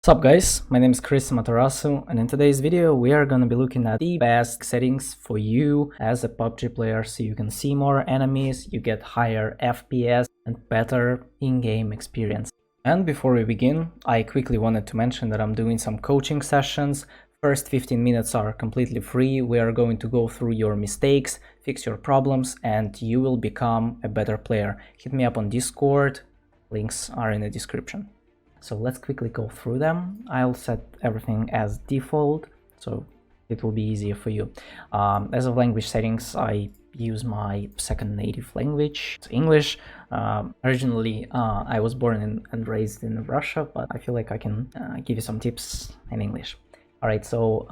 What's up guys, my name is ChrisAmaterasu, and in today's video we are going to be looking at the best settings for you as a PUBG player so you can see more enemies, you get higher FPS and better in-game experience. And before we begin, I quickly wanted to mention that I'm doing some coaching sessions. First 15 minutes are completely free. We are going to go through your mistakes, fix your problems, and you will become a better player. Hit me up on Discord, links are in the description. So let's quickly go through them. I'll set everything as default, so it will be easier for you. As of language settings, I use my second native language, it's English. Originally, I was born and raised in Russia, but I feel like I can give you some tips in English. Alright, so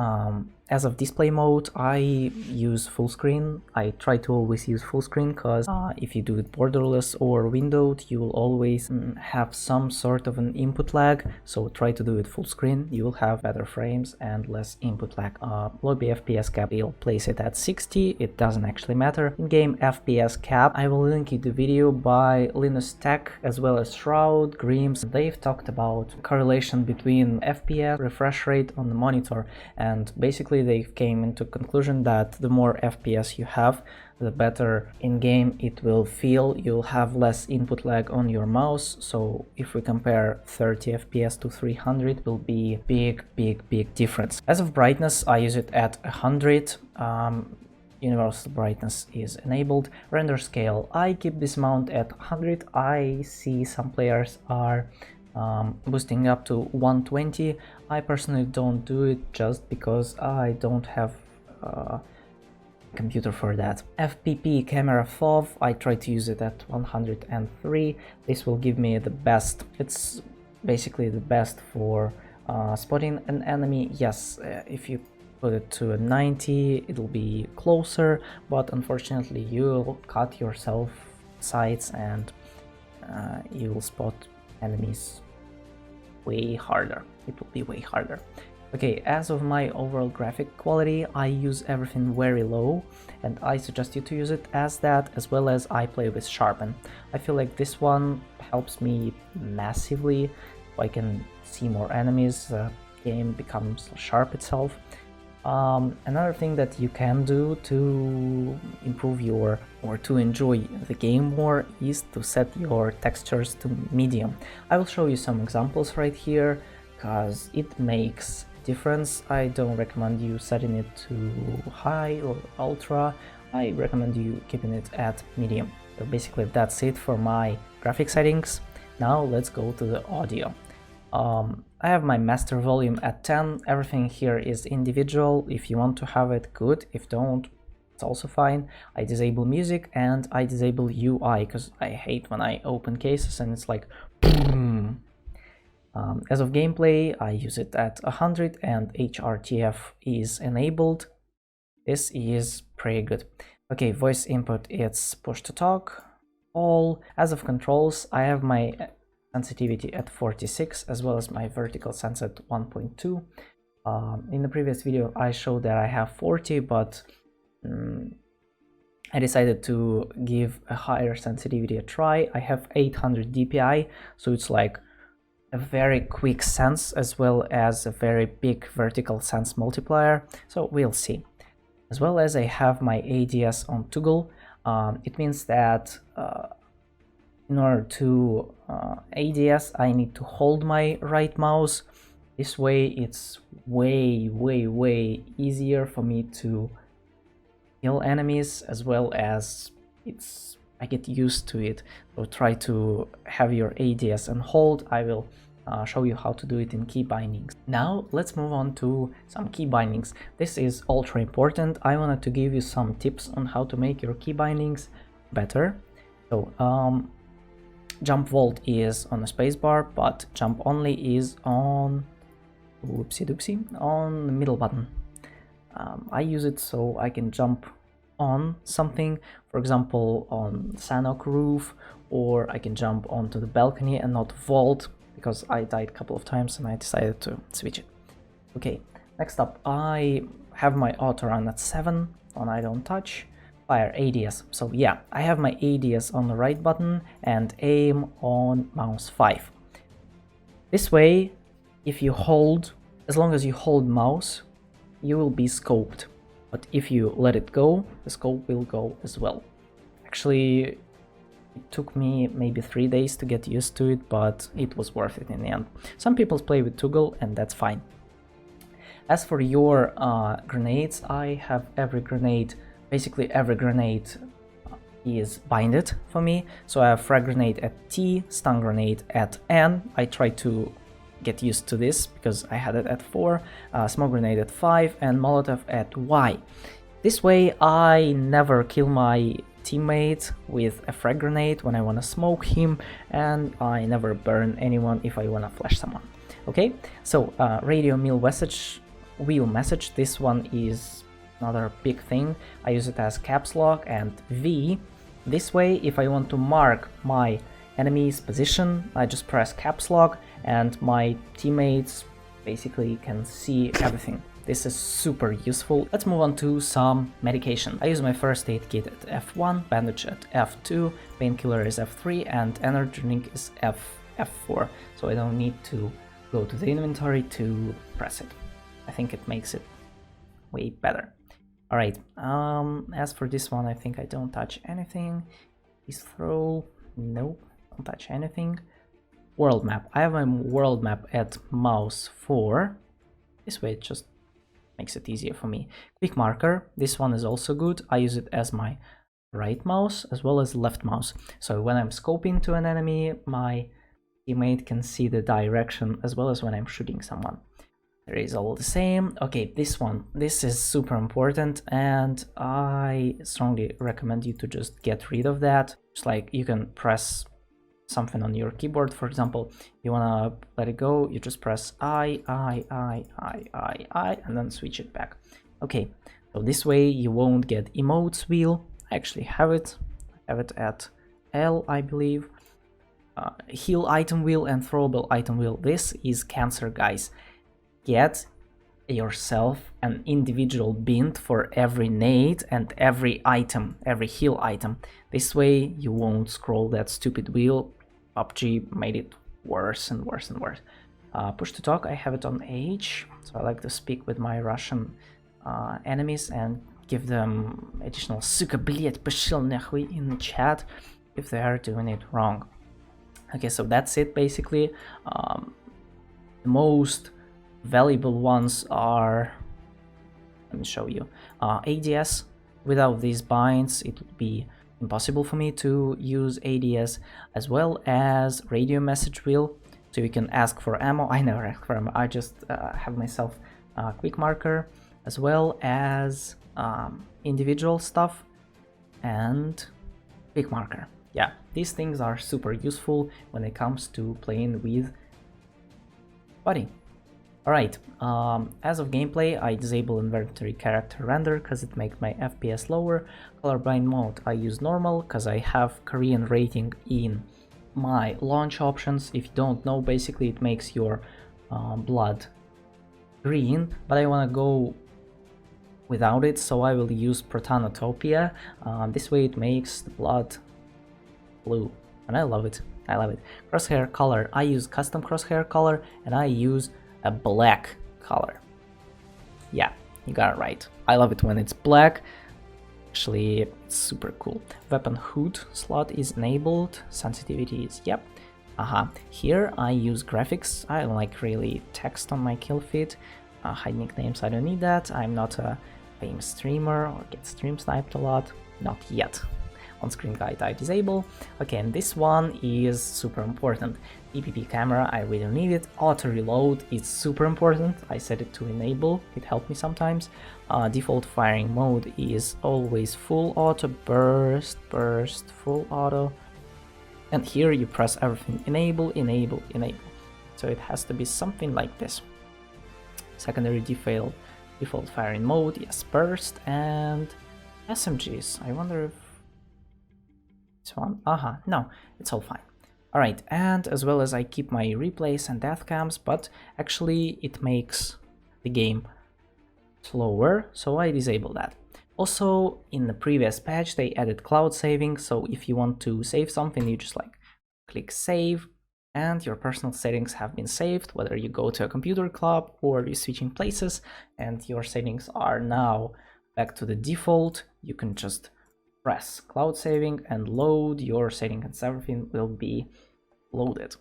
as of display mode, I use full screen. I try to always use full screen because if you do it borderless or windowed, you will always have some sort of an input lag. So try to do it full screen. You will have better frames and less input lag. Lobby FPS cap, I'll place it at 60. It doesn't actually matter. In-game FPS cap, I will link you the video by Linus Tech as well as Shroud, Grims. They've talked about correlation between FPS, refresh rate on the monitor, and basically they came into conclusion that the more FPS you have, the better in-game it will feel. You'll have less input lag on your mouse. So if we compare 30 FPS to 300, it will be big difference. As of brightness, I use it at 100. Universal brightness is enabled. Render scale, I keep this mount at 100. I see some players are boosting up to 120. I personally don't do it just because I don't have a computer for that. FPP camera FOV, I try to use it at 103. This will give me the best. It's basically the best for spotting an enemy. Yes, if you put it to a 90, it'll be closer, but unfortunately you'll cut yourself sights and you will spot enemies way harder. It will be way harder. Okay, as of my overall graphic quality, I use everything very low, and I suggest you to use it as that, as well as I play with Sharpen. I feel like this one helps me massively. I can see more enemies, the game becomes sharp itself. Another thing that you can do to improve your or to enjoy the game more is to set your textures to medium. I will show you some examples right here because it makes a difference. I don't recommend you setting it to high or ultra. I recommend you keeping it at medium. So basically that's it for my graphic settings. Now let's go to the audio. I have my master volume at 10. Everything here is individual. If you want to have it, good. If don't, it's also fine. I disable music and I disable UI because I hate when I open cases and it's like boom. As of gameplay, I use it at 100 and HRTF is enabled. This is pretty good. Okay, voice input, it's push to talk, all. As of controls, I have my sensitivity at 46 as well as my vertical sense at 1.2. In the previous video I showed that I have 40, but I decided to give a higher sensitivity a try. I have 800 dpi, so it's like a very quick sense as well as a very big vertical sense multiplier, so we'll see. As well as I have my ADS on toggle. It means that in order to ADS, I need to hold my right mouse. This way it's way easier for me to kill enemies, as well as I get used to it. So try to have your ADS and hold. I will show you how to do it in key bindings. Now let's move on to some key bindings. This is ultra important. I wanted to give you some tips on how to make your key bindings better. So jump vault is on the spacebar, but jump only is on on the middle button. I use it so I can jump on something, for example on sanhok roof, or I can jump onto the balcony and not vault because I died a couple of times and I decided to switch it. Okay, next up, I have my auto run at 7 on I don't touch. Fire ADS. So yeah, I have my ADS on the right button and aim on mouse 5. This way if you hold, as long as you hold mouse, you will be scoped. But if you let it go, the scope will go as well. Actually, it took me maybe 3 days to get used to it, but it was worth it in the end. Some people play with toggle and that's fine. As for your grenades, I have every grenade, basically every grenade is binded for me. So I have frag grenade at T, stun grenade at N. I try to get used to this because I had it at 4, smoke grenade at 5, and Molotov at Y. This way I never kill my teammate with a frag grenade when I want to smoke him, and I never burn anyone if I want to flash someone. Okay, so radio wheel message, this one is another big thing. I use it as caps lock and V. This way, if I want to mark my enemy's position, I just press caps lock and my teammates basically can see everything. This is super useful. Let's move on to some medication. I use my first aid kit at F1, bandage at F2, painkiller is F3, and energy drink is F4. So I don't need to go to the inventory to press it. I think it makes it way better. Alright, as for this one, I think I don't touch anything. Please throw, nope, don't touch anything. World map, I have my world map at mouse 4. This way it just makes it easier for me. Quick marker, this one is also good. I use it as my right mouse as well as left mouse. So when I'm scoping to an enemy, my teammate can see the direction as well as when I'm shooting someone. There is all the same. Okay, this is super important, and I strongly recommend you to just get rid of that. Just like you can press something on your keyboard, for example, you wanna let it go, you just press I, and then switch it back. Okay, so this way you won't get emotes wheel. I actually have it at L, I believe. Heal item wheel and throwable item wheel. This is cancer, guys. Get yourself an individual bind for every nade and every item, every heal item. This way you won't scroll that stupid wheel. PUBG made it worse and worse and worse. Push to talk, I have it on H, so I like to speak with my Russian enemies and give them additional "suka, блять, пошел нахуй" in the chat if they are doing it wrong. Okay, so that's it basically. The most valuable ones are, let me show you, ADS. Without these binds it would be impossible for me to use ADS, as well as radio message wheel, so you can ask for ammo. I never ask for ammo, I just have myself a quick marker, as well as individual stuff and quick marker. Yeah, these things are super useful when it comes to playing with buddy. Alright, as of gameplay, I disable inventory character render because it makes my FPS lower. Colorblind mode, I use normal because I have Korean rating in my launch options. If you don't know, basically it makes your blood green, but I want to go without it, so I will use Protonotopia. This way it makes the blood blue, and I love it. I love it. Crosshair color, I use custom crosshair color, and I use a black color. Yeah, you got it right. I love it when it's black. Actually, it's super cool. Weapon hood slot is enabled. Sensitivity is, yep. Here I use graphics. I don't like really text on my kill feed. Hide nicknames, I don't need that. I'm not a famous streamer or get stream sniped a lot. Not yet. On-screen guide I disable. Okay, and this one is super important. DPP camera, I really need it. Auto reload is super important. I set it to enable, it helped me sometimes. Default firing mode is always full auto, burst, full auto. And here you press everything, enable, enable, enable. So it has to be something like this. Secondary default firing mode, yes, burst, and SMGs. I wonder if one, no, it's all fine. Alright, and as well as I keep my replays and death cams, but actually it makes the game slower, so I disable that. Also, in the previous patch they added cloud saving, so if you want to save something, you just like click save, and your personal settings have been saved, whether you go to a computer club or you're switching places and your settings are now back to the default, you can just press cloud saving and load your settings and everything will be loaded.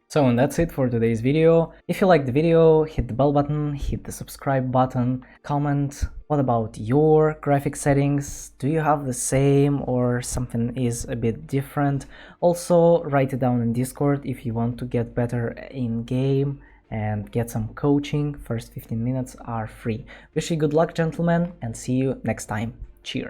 So, and that's it for today's video. If you liked the video, hit the bell button, hit the subscribe button, comment what about your graphic settings, do you have the same or something is a bit different. Also write it down in Discord if you want to get better in game and get some coaching. First 15 minutes are free. Wish you good luck, gentlemen, and see you next time. Cheers.